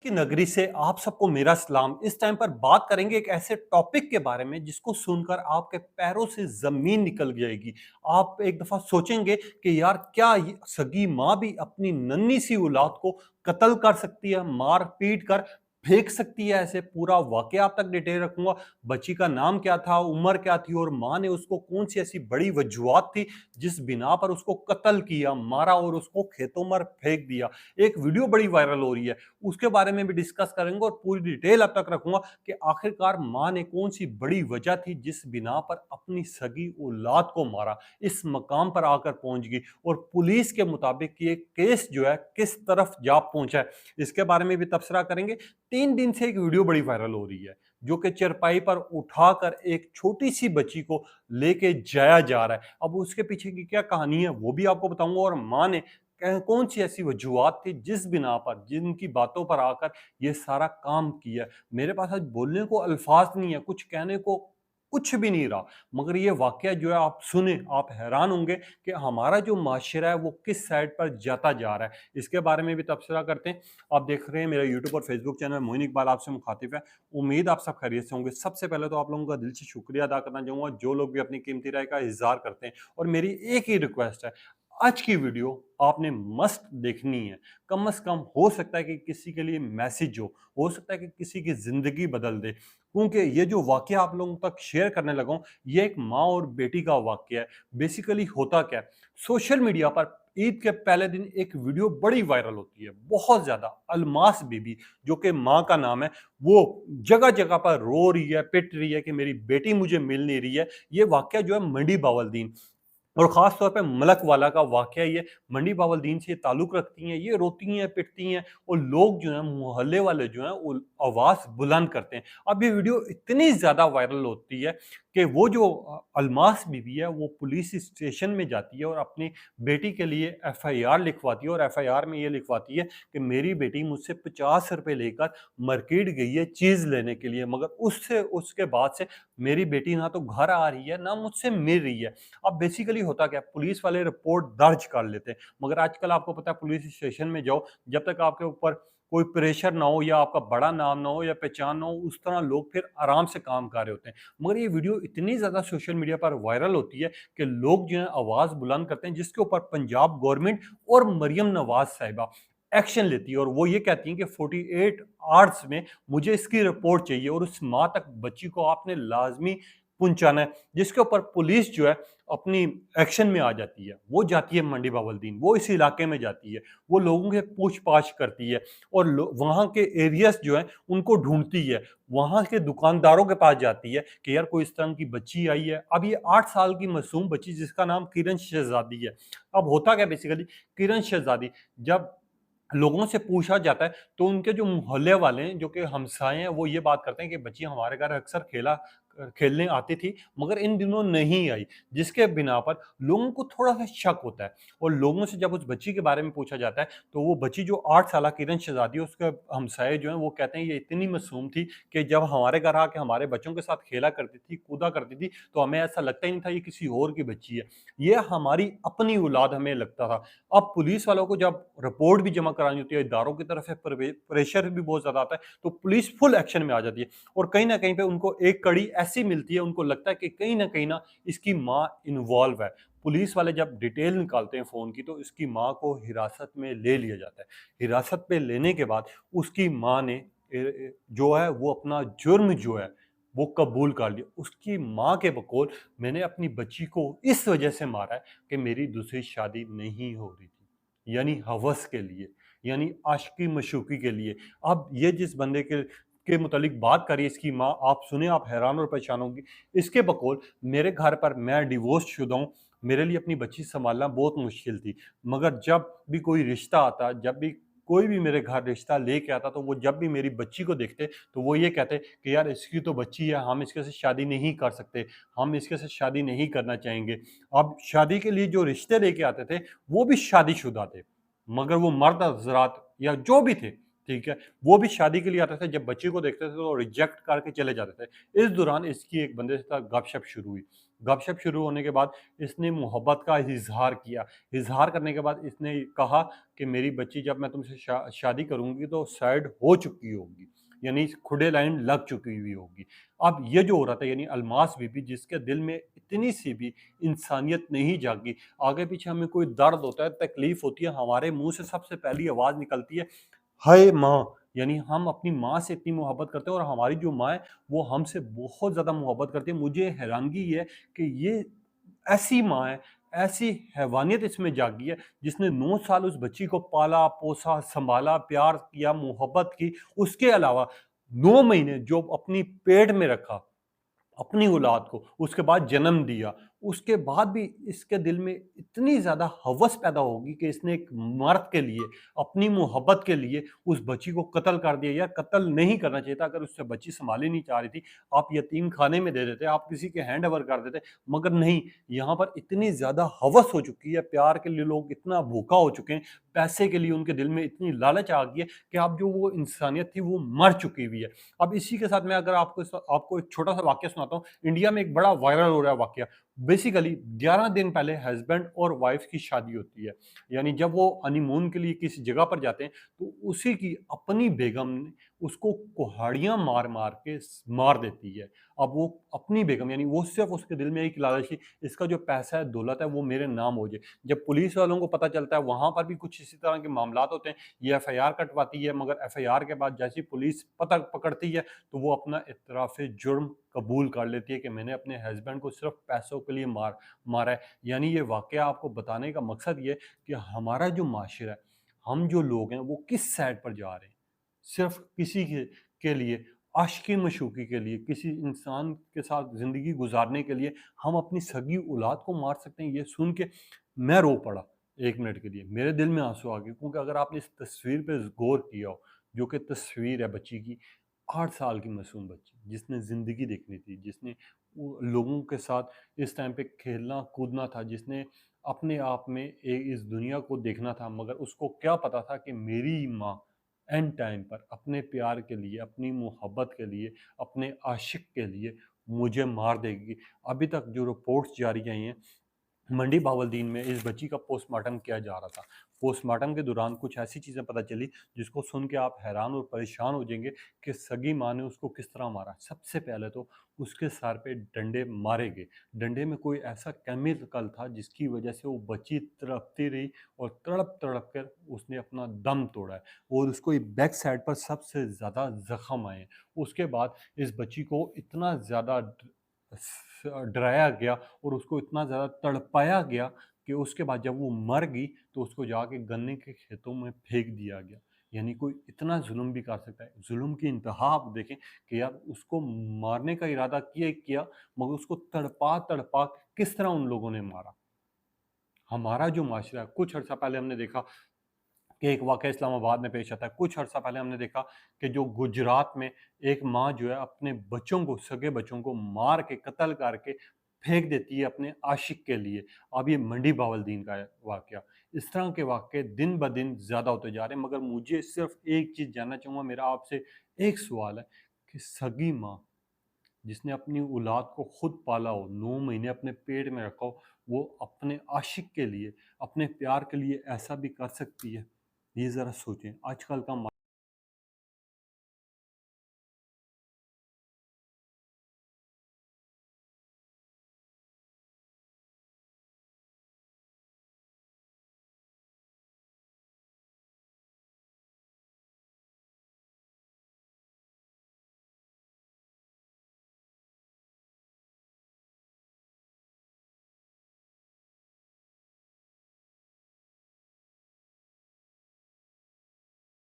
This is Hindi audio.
की नगरी से आप सबको मेरा सलाम। इस टाइम पर बात करेंगे एक ऐसे टॉपिक के बारे में जिसको सुनकर आपके पैरों से जमीन निकल जाएगी। आप एक दफा सोचेंगे कि यार क्या सगी माँ भी अपनी नन्ही सी औलाद को कत्ल कर सकती है, मार पीट कर फेंक सकती है। ऐसे पूरा वाकया आप तक डिटेल रखूंगा। बच्ची का नाम क्या था, उम्र क्या थी और माँ ने उसको कौन सी ऐसी बड़ी वजूहत थी जिस बिना पर उसको कत्ल किया, मारा और उसको खेतों में फेंक दिया। एक वीडियो बड़ी वायरल हो रही है, उसके बारे में भी डिस्कस करेंगे और पूरी डिटेल अब तक रखूंगा कि आखिरकार मां ने कौन सी बड़ी वजह थी जिस बिना पर अपनी सगी औलाद को मारा, इस मकाम पर आकर पहुंच गई और पुलिस के मुताबिक ये केस जो है किस तरफ जा पहुंचा है, इसके बारे में भी तबसरा करेंगे। 3 दिन से एक वीडियो बड़ी वायरल हो रही है जो कि चरपाई पर उठाकर एक छोटी सी बच्ची को लेके जाया जा रहा है। अब उसके पीछे की क्या कहानी है वो भी आपको बताऊंगा और मां ने कौन सी ऐसी वजूहत थी जिस बिना पर, जिनकी बातों पर आकर ये सारा काम किया। मेरे पास आज बोलने को अल्फाज नहीं है, कुछ कहने को कुछ भी नहीं रहा। मगर ये वाकया जो है आप सुने आप हैरान होंगे कि हमारा जो माशरा है वो किस साइड पर जाता जा रहा है। इसके बारे में भी तबसरा करते हैं। आप देख रहे हैं मेरा यूट्यूब और फेसबुक चैनल मोइन इकबाल आपसे मुखातिब है। उम्मीद आप सब खैरियत से होंगे। सबसे पहले तो आप लोगों का दिल से शुक्रिया अदा करना चाहूंगा जो लोग भी अपनी कीमती राय का इजहार करते हैं। और मेरी एक ही रिक्वेस्ट है, आज की वीडियो आपने मस्ट देखनी है। कम से कम हो सकता है कि किसी के लिए मैसेज हो सकता है कि किसी की जिंदगी बदल दे, क्योंकि ये जो वाकया आप लोगों तक शेयर करने लगा हूं ये एक माँ और बेटी का वाकया है। बेसिकली होता क्या है, सोशल मीडिया पर ईद के पहले दिन एक वीडियो बड़ी वायरल होती है, बहुत ज्यादा। अलमास बीबी, जो कि माँ का नाम है, वो जगह जगह पर रो रही है, पिट रही है कि मेरी बेटी मुझे मिल नहीं रही है। ये वाकया जो है मंडी बावलदीन और खास तौर पे मलक वाला का वाकया, ये मंडी बावलदीन से ताल्लुक रखती हैं। ये रोती हैं, पिटती हैं और लोग जो हैं, मोहल्ले वाले जो हैं, वो आवाज बुलंद करते हैं। अब ये वीडियो इतनी ज्यादा वायरल होती है कि वो जो अलमास बीवी है वो पुलिस स्टेशन में जाती है और अपनी बेटी के लिए एफआईआर लिखवाती है और एफआईआर में ये लिखवाती है कि मेरी बेटी मुझसे 50 रुपए लेकर मार्केट गई है चीज लेने के लिए, मगर उससे उसके बाद से मेरी बेटी ना तो घर आ रही है ना मुझसे मिल रही है। अब बेसिकली होता क्या, पुलिस वाले रिपोर्ट दर्ज कर लेते हैं, मगर आजकल आपको पता है पुलिस स्टेशन में जाओ, जब तक आपके ऊपर कोई प्रेशर ना हो या आपका बड़ा नाम ना हो या पहचान ना हो, उस तरह लोग फिर आराम से काम कर रहे होते हैं। मगर ये वीडियो इतनी ज्यादा सोशल मीडिया पर वायरल होती है कि लोग जो है आवाज बुलंद करते हैं, जिसके ऊपर पंजाब गवर्नमेंट और मरियम नवाज साहिबा एक्शन लेती है और वो ये कहती हैं कि 48 आवर्स में मुझे इसकी रिपोर्ट चाहिए और उस माँ तक बच्ची को आपने लाजमी पहुंचाना है। जिसके ऊपर पुलिस जो है अपनी एक्शन में आ जाती है, वो जाती है मंडी बावलदीन, वो इस इलाके में जाती है, वो लोगों के पूछताछ करती है और वहां के एरियाज जो है उनको ढूंढती है, वहां के दुकानदारों के पास जाती है कि यार कोई इस तरह की बच्ची आई है। अब ये 8 साल की मासूम बच्ची जिसका नाम किरण शहजादी है। अब होता क्या, बेसिकली किरण शहजादी जब लोगों से पूछा जाता है तो उनके जो मोहल्ले वाले हैं, जो कि हमसाए हैं, वो ये बात करते हैं कि बच्ची हमारे घर अक्सर खेलने आती थी मगर इन दिनों नहीं आई, जिसके बिना पर लोगों को थोड़ा सा शक होता है। और लोगों से जब उस बच्ची के बारे में पूछा जाता है तो वो बच्ची जो 8 साल किरण शहजादी है, उसके हमसाए जो हैं वो कहते हैं ये इतनी मासूम थी कि जब हमारे घर आके हमारे बच्चों के साथ खेला करती थी, कूदा करती थी, तो हमें ऐसा लगता ही नहीं था ये किसी और की बच्ची है, ये हमारी अपनी औलाद हमें लगता था। अब पुलिस वालों को जब रिपोर्ट भी जमा करानी होती है, इदारों की तरफ से प्रेशर भी बहुत ज्यादा आता है, तो पुलिस फुल एक्शन में आ जाती है और कहीं ना कहीं पे उनको एक कड़ी ऐसी मिलती है, उनको लगता है कि कहीं ना इसकी माँ इन्वॉल्व है। पुलिस वाले जब डिटेल निकालते हैं फोन की तो इसकी माँ को हिरासत में ले लिया जाता है। हिरासत में लेने के बाद उसकी माँ ने जो है वो अपना जुर्म जो है वो कबूल कर लिया। उसकी माँ के बकौल मैंने अपनी बच्ची को इस वजह से मारा है कि मेरी दूसरी शादी नहीं हो रही थी, यानी हवस के लिए, यानी आशिकी मशूकी के लिए। अब ये जिस बंदे के मुतालिक बात करी इसकी माँ, आप सुने आप हैरान और परेशान होंगी। इसके बकौल मेरे घर पर, मैं डिवोर्स शुदा हूँ, मेरे लिए अपनी बच्ची संभालना बहुत मुश्किल थी। मगर जब भी कोई रिश्ता आता, जब भी कोई भी मेरे घर रिश्ता लेके आता, तो वो जब भी मेरी बच्ची को देखते तो वो ये कहते कि यार इसकी तो बच्ची है, हम इसके साथ शादी नहीं कर सकते, हम इसके साथ शादी नहीं करना चाहेंगे। अब शादी के लिए जो रिश्ते लेके आते थे वो भी शादीशुदा थे, मगर वो मर्द हजरात या जो भी थे, ठीक है, वो भी शादी के लिए आते थे। जब बच्ची को देखते थे तो रिजेक्ट करके चले जाते थे। इस दौरान इसकी एक बंदे से गपशप शुरू हुई। गपशप शुरू होने के बाद इसने मोहब्बत का इज़हार किया। इज़हार करने के बाद इसने कहा कि मेरी बच्ची जब मैं तुमसे शादी करूँगी तो शायद हो चुकी होगी, यानी खुडे लाइन लग चुकी हुई होगी। अब ये जो औरत है यानी अलमास बीबी, जिसके दिल में इतनी सी भी इंसानियत नहीं जागी, आगे पीछे हमें कोई दर्द होता है, तकलीफ होती है, हमारे मुँह से सबसे पहली आवाज़ निकलती है, हाय माँ! यानी हम अपनी माँ से इतनी मोहब्बत करते हैं और हमारी जो माँ है, वो हमसे बहुत ज़्यादा मोहब्बत करती है। मुझे हैरानगी ये है कि ये ऐसी माँ है, ऐसी हैवानियत इसमें जागी है, जिसने 9 साल उस बच्ची को पाला, पोसा, सँभाला, प्यार किया, मोहब्बत की। उसके अलावा 9 महीने जो अपनी पेट में रखा, अपनी औलाद को, उसके बाद जन्म दिया, उसके बाद भी इसके दिल में इतनी ज़्यादा हवस पैदा होगी कि इसने एक मर्द के लिए, अपनी मोहब्बत के लिए उस बच्ची को कत्ल कर दिया। यार कत्ल नहीं करना चाहिए था, अगर उससे बच्ची सँभाली नहीं जा रही थी, आप यतीम खाने में दे देते, आप किसी के हैंड ओवर कर देते, मगर नहीं, यहाँ पर इतनी ज़्यादा हवस हो चुकी है, प्यार के लिए लोग इतना भूखा हो चुके हैं, पैसे के लिए उनके दिल में इतनी लालच आ गई है कि अब जो वो इंसानियत थी वो मर चुकी हुई है। अब इसी के साथ मैं अगर आपको एक छोटा-सा वाकया सुनाता हूँ। इंडिया में एक बड़ा वायरल हो रहा है वाकया। बेसिकली 11 दिन पहले हस्बैंड और वाइफ की शादी होती है। यानी जब वो हनीमून के लिए किसी जगह पर जाते हैं, तो उसी की अपनी बेगम ने उसको कुल्हाड़ियाँ मार-मार के मार देती है। अब वो अपनी बेगम, यानी वो सिर्फ़ उसके दिल में एक लालच थी, इसका जो पैसा है, दौलत है, वो मेरे नाम हो जाए। जब पुलिस वालों को पता चलता है, वहाँ पर भी कुछ इसी तरह के मामलात होते हैं। ये एफआईआर कटवाती है, मगर एफआईआर के बाद जैसे ही पुलिस पकड़ती है, तो वो अपना इत्तराफ़े जुर्म कबूल कर लेती है कि मैंने अपने हस्बैंड को सिर्फ़ पैसों के लिए मारा है। यानी ये वाक़या आपको बताने का मकसद ये है कि हमारा जो माशरा है, हम जो लोग हैं, वो किस साइड पर जा रहे हैं। सिर्फ़ किसी के लिए, आशिकी-मशूक़ी के लिए, किसी इंसान के साथ ज़िंदगी गुज़ारने के लिए हम अपनी सगी औलाद को मार सकते हैं, ये सुन के मैं रो पड़ा 1 मिनट के लिए। मेरे दिल में आँसू आ गए, क्योंकि अगर आपने इस तस्वीर पे गौर किया हो, जो कि तस्वीर है बच्ची की, 8 साल की मासूम बच्ची, जिसने ज़िंदगी देखनी थी, जिसने वो लोगों के साथ इस टाइम पे खेलना-कूदना था, जिसने अपने आप में इस दुनिया को देखना था, मगर उसको क्या पता था कि मेरी माँ एंड टाइम पर अपने प्यार के लिए, अपनी मोहब्बत के लिए, अपने आशिक के लिए मुझे मार देगी। अभी तक जो रिपोर्ट्स जारी आई हैं, मंडी बावलदीन में इस बच्ची का पोस्टमार्टम किया जा रहा था। पोस्टमार्टम के दौरान कुछ ऐसी चीज़ें पता चली, जिसको सुन के आप हैरान और परेशान हो जाएँगे कि सगी माँ ने उसको किस तरह मारा। सबसे पहले तो उसके सर पे डंडे मारे गए। डंडे में कोई ऐसा केमिकल था जिसकी वज़ह से वो बच्ची तड़पती रही और तड़प-तड़प कर उसने अपना दम तोड़ा है, और उसको ये बैक साइड पर सबसे ज़्यादा ज़ख्म आए हैं। उसके बाद इस बच्ची को इतना ज़्यादा डराया गया और उसको इतना ज़्यादा तड़पाया गया कि उसके बाद जब वो मर गई, तो उसको जाके गन्ने के खेतों में फेंक दिया गया। यानी कोई इतना जुल्म भी कर सकता है। जुल्म की इंतहा आप देखें कि यार उसको मारने का इरादा किया, मगर उसको तड़पा-तड़पा के किस तरह उन लोगों ने मारा। हमारा जो माशरा है, कुछ अर्सा पहले हमने देखा कि एक वाक़या इस्लामाबाद में पेश आता है। कुछ अर्सा पहले हमने देखा कि जो गुजरात में एक माँ जो है अपने बच्चों को, सगे बच्चों को मार के, कत्ल करके फेंक देती है अपने आशिक के लिए। अब ये मंडी बावलदीन का है वाक़या। इस तरह के वाक़ये दिन-ब-दिन ज़्यादा होते जा रहे हैं, मगर मुझे सिर्फ़ एक चीज़ जानना चाहूँगा, मेरा आपसे एक सवाल है कि सगी माँ जिसने अपनी औलाद को खुद पाला हो, 9 महीने अपने पेट में रखा हो, वो अपने आशिक के लिए, अपने प्यार के लिए ऐसा भी कर सकती है? ये ज़रा सोचें। आजकल का